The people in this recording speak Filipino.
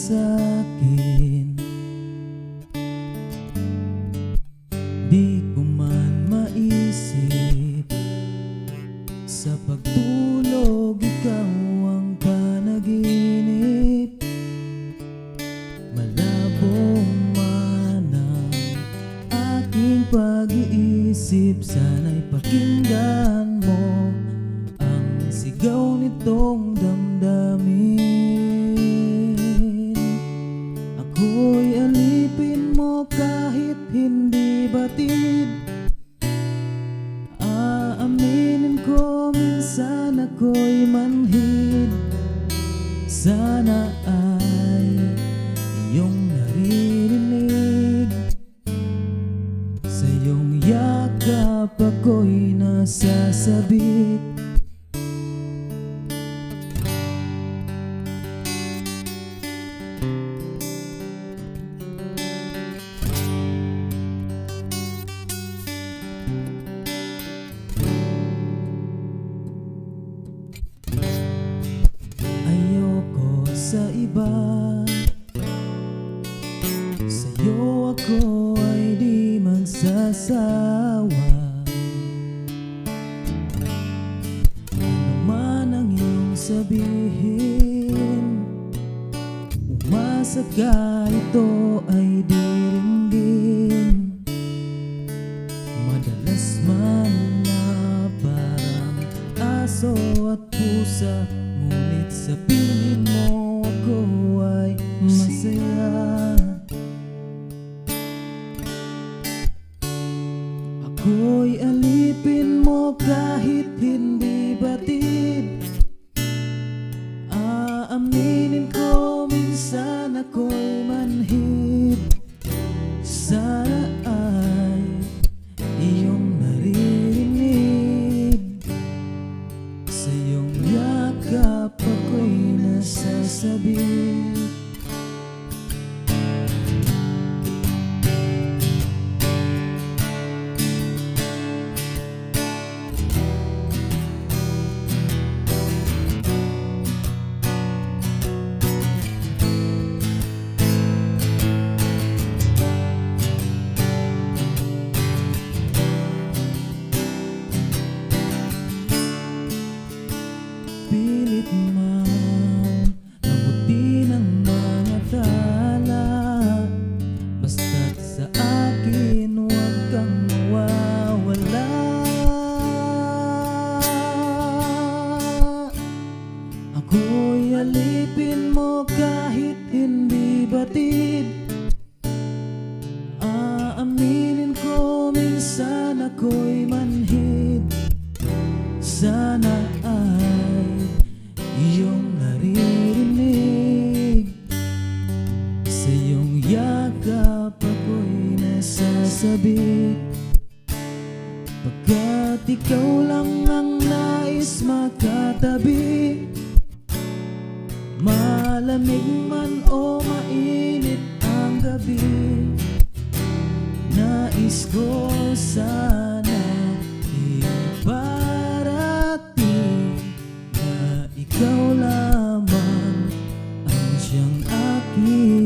sa'kin. Di ko man maisip, sa pagtulog ikaw ang panaginip. Malabo man ang aking pag-iisip, sana'y pakinggan mo ang sigaw nitong damdamin. Ako'y alipin mo kahit hindi batid. Aaminin ko minsan ako'y manhid. Sana ay iyong naririnig, sa iyong yakap ako'y nasasabik. Ayoko sa iba, sa'yo ako ay di magsasawa. Ano man ang iyong sabihin, umasa ka ito ay di ringgin. Madalas man na parang aso at pusa, ngunit sa piling mo ako ay masaya. Ako'y alipin mo kahit hindi batid. Aaminin ko minsan ako'y manhid. Sana ay iyong naririnig, sa iyong yakap ako'y nasasabik. Pilit man abutin ang mga tala, basta't sa akin huwag kang mawawala. Ako'y alipin mo kahit hindi batid. Aaminin ko minsan ako'y manhid. Sana ay iyong naririnig, sa iyong yakap ako'y nasasabik. Pagkat ikaw lang ang nais makatabi, malamig man o mainit ang gabi, nais ko sana iparating na ikaw lamang ang siyang akin.